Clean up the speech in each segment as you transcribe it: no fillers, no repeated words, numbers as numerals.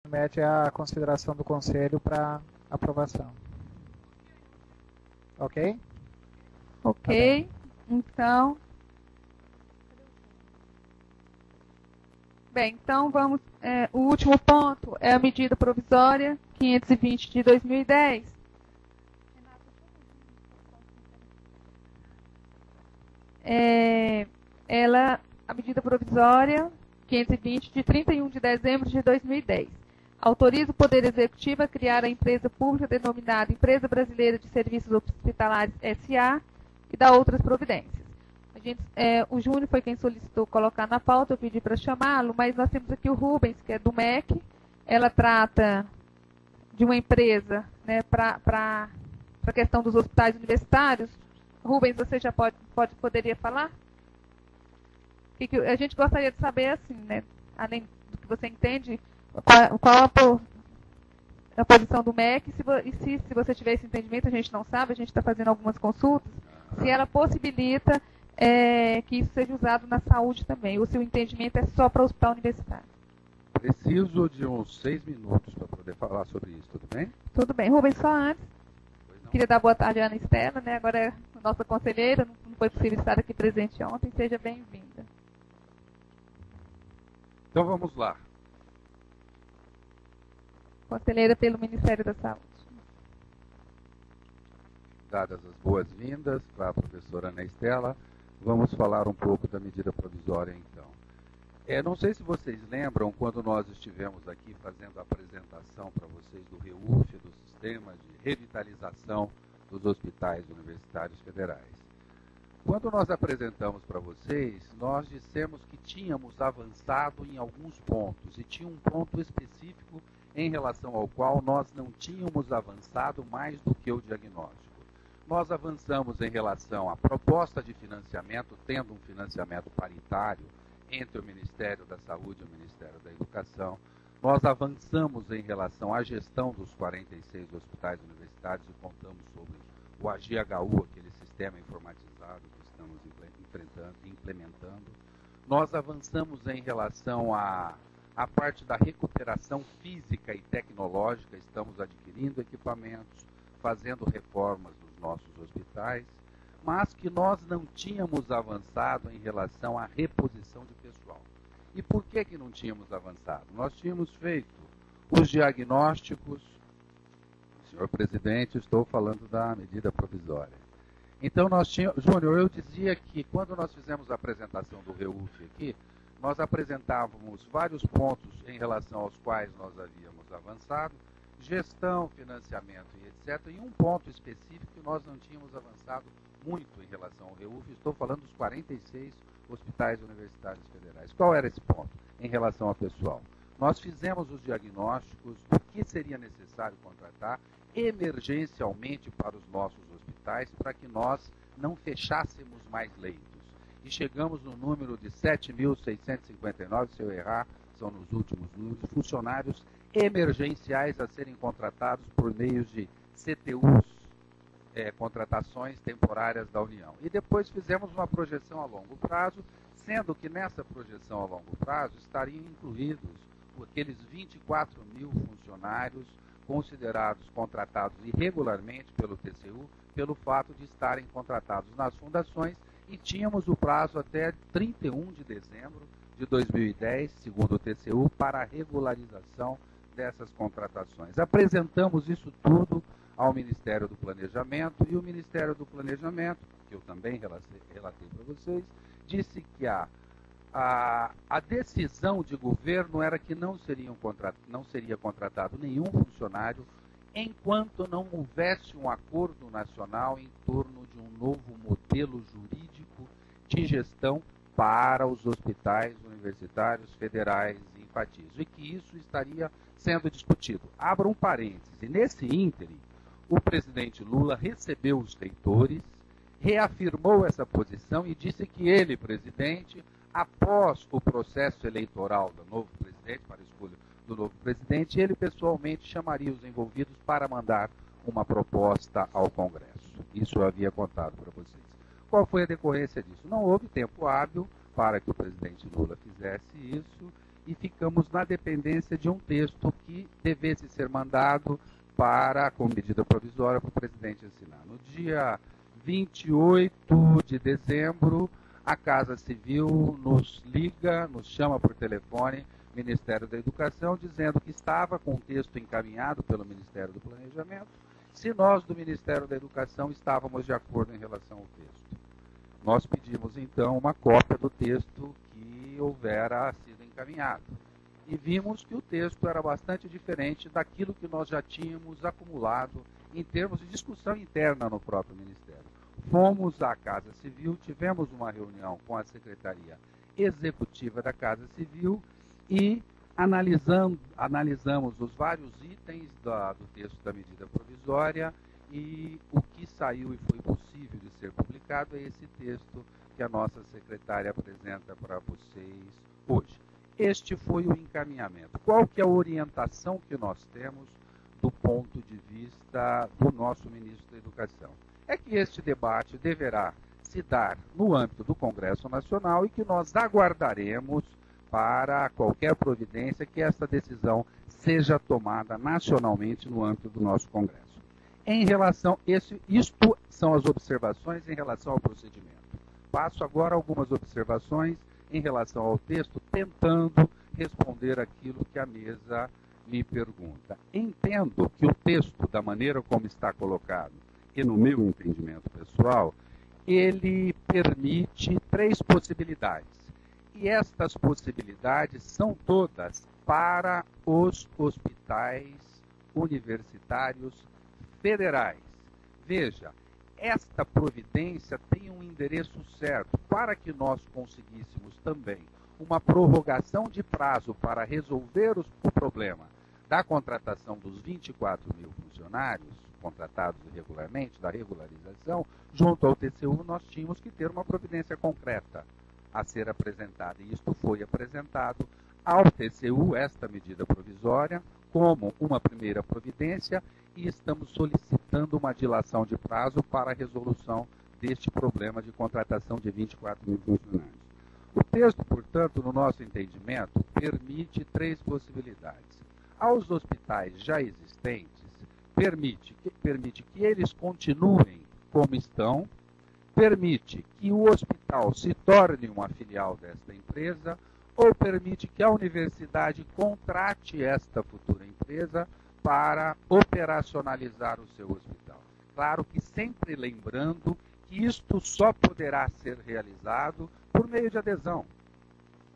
Submete à consideração do Conselho para aprovação. Ok? Ok, então... Bem, então vamos... o último ponto é a medida provisória 520 de 2010. A medida provisória 520 de 31 de dezembro de 2010. Autoriza o Poder Executivo a criar a empresa pública denominada Empresa Brasileira de Serviços Hospitalares S.A. e dá outras providências. O Júnior foi quem solicitou colocar na pauta, eu pedi para chamá-lo, mas nós temos aqui o Rubens, que é do MEC. Ela trata de uma empresa, né, para a questão dos hospitais universitários. Rubens, você já poderia falar? A gente gostaria de saber, assim, né, além do que você entende, qual a posição do MEC, se você tiver esse entendimento, a gente não sabe, a gente está fazendo algumas consultas, se ela possibilita que isso seja usado na saúde também, ou se o entendimento é só para o hospital universitário. Preciso de uns 6 minutos para poder falar sobre isso, tudo bem? Tudo bem. Rubens, só antes, queria dar boa tarde à Ana Estela, né? Agora é nossa conselheira, não foi possível estar aqui presente ontem, seja bem-vinda. Então vamos lá. Conselheira pelo Ministério da Saúde. Dadas as boas-vindas para a professora Ana Estela, vamos falar um pouco da medida provisória então. Não sei se vocês lembram, quando nós estivemos aqui fazendo a apresentação para vocês do REUF, do Sistema de Revitalização dos Hospitais Universitários Federais. Quando nós apresentamos para vocês, nós dissemos que tínhamos avançado em alguns pontos, e tinha um ponto específico em relação ao qual nós não tínhamos avançado mais do que o diagnóstico. Nós avançamos em relação à proposta de financiamento, tendo um financiamento paritário entre o Ministério da Saúde e o Ministério da Educação. Nós avançamos em relação à gestão dos 46 hospitais universitários e contamos sobre o AGHU, aquele sistema informatizado que estamos implementando. Nós avançamos em relação à parte da recuperação física e tecnológica, estamos adquirindo equipamentos, fazendo reformas dos nossos hospitais, mas que nós não tínhamos avançado em relação à reposição de pessoal. E por que não tínhamos avançado? Nós tínhamos feito os diagnósticos, senhor presidente, estou falando da medida provisória. Então nós tínhamos, Júnior, eu dizia que quando nós fizemos a apresentação do REUF aqui, nós apresentávamos vários pontos em relação aos quais nós havíamos avançado, gestão, financiamento e etc. E um ponto específico que nós não tínhamos avançado muito em relação ao REUF, estou falando dos 46 hospitais universitários federais. Qual era esse ponto em relação ao pessoal? Nós fizemos os diagnósticos do que seria necessário contratar emergencialmente para os nossos hospitais para que nós não fechássemos mais leitos. E chegamos no número de 7.659, se eu errar, são nos últimos números, funcionários emergenciais a serem contratados por meio de CTUs, contratações temporárias da União. E depois fizemos uma projeção a longo prazo, sendo que nessa projeção a longo prazo estariam incluídos aqueles 24 mil funcionários considerados contratados irregularmente pelo TCU, pelo fato de estarem contratados nas fundações, e tínhamos o prazo até 31 de dezembro de 2010, segundo o TCU, para a regularização dessas contratações. Apresentamos isso tudo ao Ministério do Planejamento, e o Ministério do Planejamento, que eu também relatei para vocês, disse que a decisão de governo era que não seria contratado nenhum funcionário enquanto não houvesse um acordo nacional em torno de um novo modelo jurídico de gestão para os hospitais universitários federais e infantis, e que isso estaria sendo discutido. Abra um parêntese. Nesse ínterim, o presidente Lula recebeu os reitores, reafirmou essa posição e disse que ele, presidente, após o processo eleitoral do novo presidente, para a escolha do novo presidente, ele pessoalmente chamaria os envolvidos para mandar uma proposta ao Congresso. Isso eu havia contado para vocês. Qual foi a decorrência disso? Não houve tempo hábil para que o presidente Lula fizesse isso, e ficamos na dependência de um texto que devesse ser mandado com medida provisória para o presidente assinar. No dia 28 de dezembro, a Casa Civil nos liga, nos chama por telefone, Ministério da Educação, dizendo que estava com o texto encaminhado pelo Ministério do Planejamento, se nós do Ministério da Educação estávamos de acordo em relação ao texto. Nós pedimos, então, uma cópia do texto que houvera sido encaminhado. E vimos que o texto era bastante diferente daquilo que nós já tínhamos acumulado em termos de discussão interna no próprio Ministério. Fomos à Casa Civil, tivemos uma reunião com a Secretaria Executiva da Casa Civil e analisamos os vários itens do texto da medida provisória e o que saiu e foi possível de ser publicado é esse texto que a nossa secretária apresenta para vocês hoje. Este foi o encaminhamento. Qual que é a orientação que nós temos do ponto de vista do nosso ministro da Educação? É que este debate deverá se dar no âmbito do Congresso Nacional e que nós aguardaremos para qualquer providência que essa decisão seja tomada nacionalmente no âmbito do nosso Congresso. Em relação isto são as observações em relação ao procedimento. Passo agora algumas observações em relação ao texto, tentando responder aquilo que a mesa me pergunta. Entendo que o texto, da maneira como está colocado, e no meu entendimento pessoal, ele permite 3 possibilidades. E estas possibilidades são todas para os hospitais universitários federais. Veja, esta providência tem um endereço certo para que nós conseguíssemos também uma prorrogação de prazo para resolver o problema da contratação dos 24 mil funcionários contratados irregularmente, da regularização, junto ao TCU nós tínhamos que ter uma providência concreta a ser apresentada. E isto foi apresentado ao TCU, esta medida provisória, como uma primeira providência, e estamos solicitando uma dilação de prazo para a resolução deste problema de contratação de 24 mil funcionários. O texto, portanto, no nosso entendimento, permite 3 possibilidades. Aos hospitais já existentes, permite que eles continuem como estão, permite que o hospital se torne uma filial desta empresa, ou permite que a universidade contrate esta futura empresa para operacionalizar o seu hospital. Claro que sempre lembrando que isto só poderá ser realizado por meio de adesão,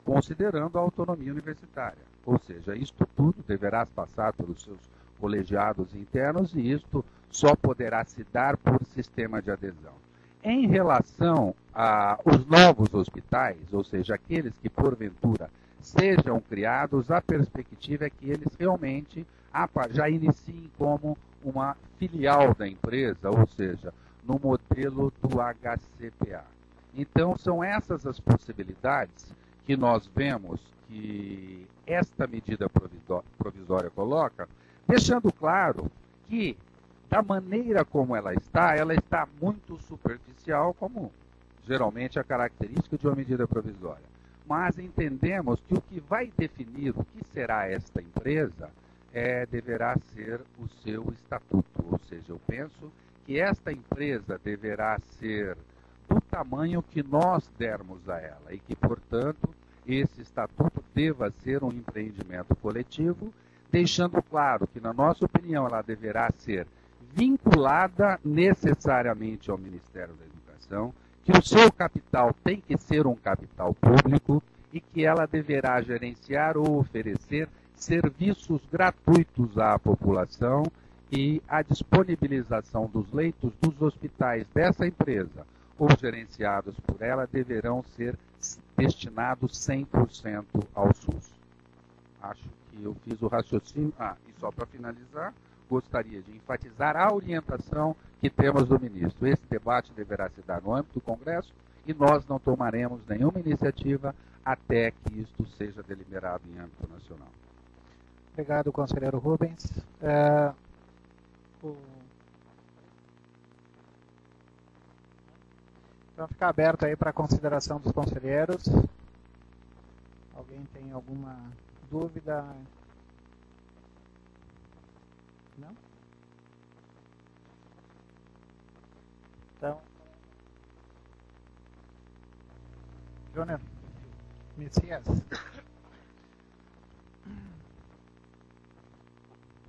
considerando a autonomia universitária. Ou seja, isto tudo deverá passar pelos seus colegiados internos e isto só poderá se dar por sistema de adesão. Em relação aos novos hospitais, ou seja, aqueles que porventura sejam criados, a perspectiva é que eles realmente já iniciem como uma filial da empresa, ou seja, no modelo do HCPA. Então, são essas as possibilidades que nós vemos que esta medida provisória coloca, deixando claro que, da maneira como ela está muito superficial, como geralmente é a característica de uma medida provisória. Mas entendemos que o que vai definir o que será esta empresa deverá ser o seu estatuto. Ou seja, eu penso que esta empresa deverá ser do tamanho que nós dermos a ela e que, portanto, esse estatuto deva ser um empreendimento coletivo, deixando claro que, na nossa opinião, ela deverá ser vinculada necessariamente ao Ministério da Educação, que o seu capital tem que ser um capital público e que ela deverá gerenciar ou oferecer serviços gratuitos à população e a disponibilização dos leitos dos hospitais dessa empresa ou gerenciados por ela deverão ser destinados 100% ao SUS. Acho que eu fiz o raciocínio. E só para finalizar, gostaria de enfatizar a orientação que temos do ministro. Esse debate deverá se dar no âmbito do Congresso e nós não tomaremos nenhuma iniciativa até que isto seja deliberado em âmbito nacional. Obrigado, conselheiro Rubens. Então fica aberto aí para a consideração dos conselheiros. Alguém tem alguma dúvida? Não? Então, Júnior, Messias.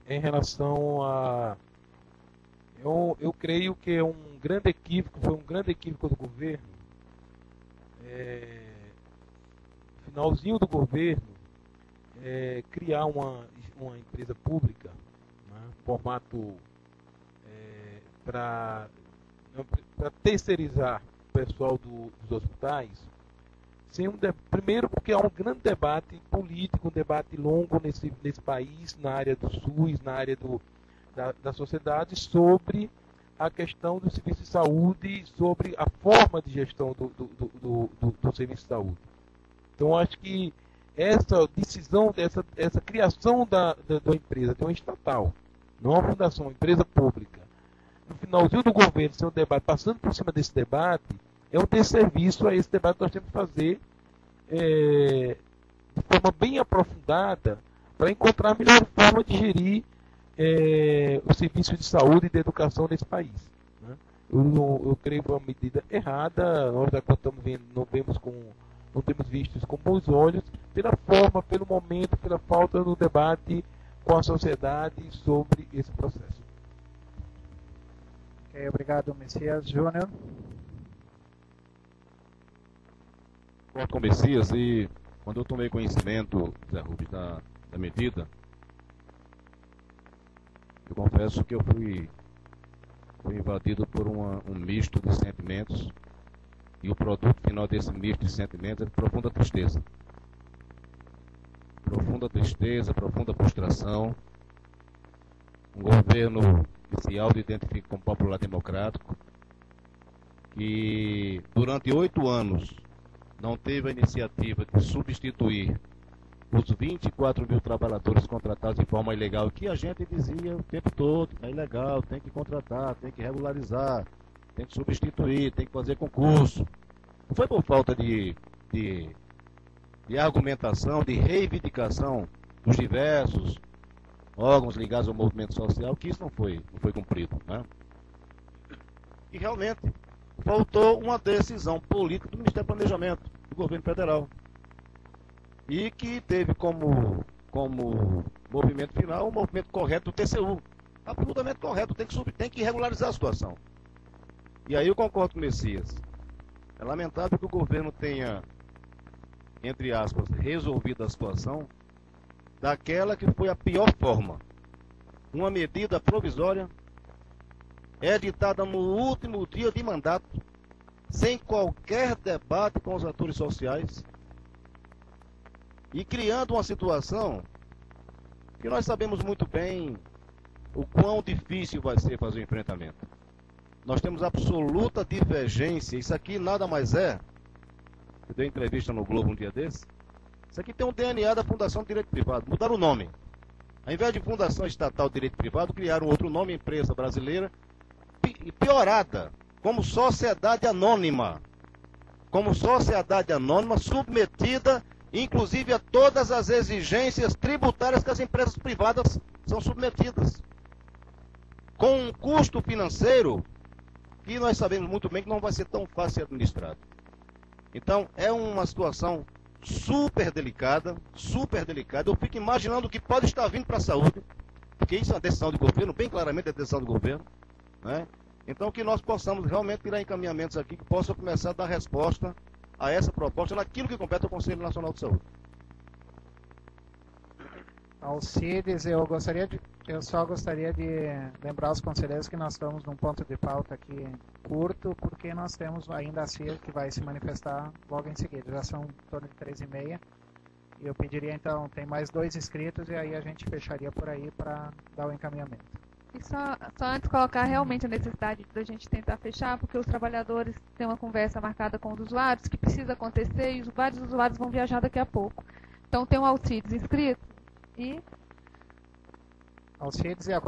Em relação a... Eu creio que é um grande equívoco, foi um grande equívoco do governo. Finalzinho do governo, criar uma empresa pública, né, formato para terceirizar o pessoal dos hospitais. Primeiro porque há um grande debate político, um debate longo nesse país, na área do SUS, na área da sociedade, sobre a questão do serviço de saúde, sobre a forma de gestão do serviço de saúde. Então, acho que essa decisão, essa criação da empresa, de uma estatal, não uma fundação, uma empresa pública, no finalzinho do governo, ser um debate, passando por cima desse debate, é um desserviço a esse debate que nós temos que fazer de forma bem aprofundada para encontrar a melhor forma de gerir o serviço de saúde e de educação nesse país. Né? Eu creio que é uma medida errada, nós estamos vendo, não temos visto isso com bons olhos, pela forma, pelo momento, pela falta do debate com a sociedade sobre esse processo. Ok, obrigado, Messias. Júnior. Concordo com o Messias, e quando eu tomei conhecimento, Zé Rubens, da medida, eu confesso que eu fui invadido por um misto de sentimentos, e o produto final desse misto de sentimentos é profunda tristeza. Profunda tristeza, profunda frustração. Um governo que se auto-identifica como popular democrático, que durante 8 anos não teve a iniciativa de substituir os 24 mil trabalhadores contratados de forma ilegal, que a gente dizia o tempo todo, é ilegal, tem que contratar, tem que regularizar, tem que substituir, tem que fazer concurso. Não foi por falta de argumentação, de reivindicação dos diversos órgãos ligados ao movimento social que isso não foi cumprido, né? E realmente faltou uma decisão política do Ministério do Planejamento do governo federal, e que teve como movimento final o movimento correto do TCU, absolutamente correto, tem que regularizar a situação. E aí eu concordo com o Messias. É lamentável que o governo tenha, entre aspas, resolvido a situação daquela que foi a pior forma. Uma medida provisória editada no último dia de mandato, sem qualquer debate com os atores sociais, e criando uma situação que nós sabemos muito bem o quão difícil vai ser fazer o enfrentamento. Nós temos absoluta divergência. Isso aqui nada mais é, eu dei entrevista no Globo um dia desse, isso aqui tem um DNA da Fundação de Direito Privado. Mudaram o nome. Ao invés de Fundação Estatal de Direito Privado, criaram outro nome, empresa brasileira, piorada, como sociedade anônima. Como sociedade anônima, submetida, inclusive, a todas as exigências tributárias que as empresas privadas são submetidas. Com um custo financeiro que nós sabemos muito bem que não vai ser tão fácil de ser administrado. Então, é uma situação super delicada, super delicada. Eu fico imaginando o que pode estar vindo para a saúde, porque isso é uma decisão do governo, bem claramente é decisão do governo, né? Então, que nós possamos realmente tirar encaminhamentos aqui que possam começar a dar resposta a essa proposta naquilo que compete ao Conselho Nacional de Saúde. Alcides, eu só gostaria de lembrar aos conselheiros que nós estamos num ponto de pauta aqui curto, porque nós temos ainda a CIR que vai se manifestar logo em seguida. Já são em torno de 3h30. E eu pediria então, tem mais 2 inscritos e aí a gente fecharia por aí para dar o encaminhamento. E só antes colocar realmente a necessidade da gente tentar fechar, porque os trabalhadores têm uma conversa marcada com os usuários, que precisa acontecer, e vários usuários vão viajar daqui a pouco. Então tem um Alcides inscrito e... Alcides e a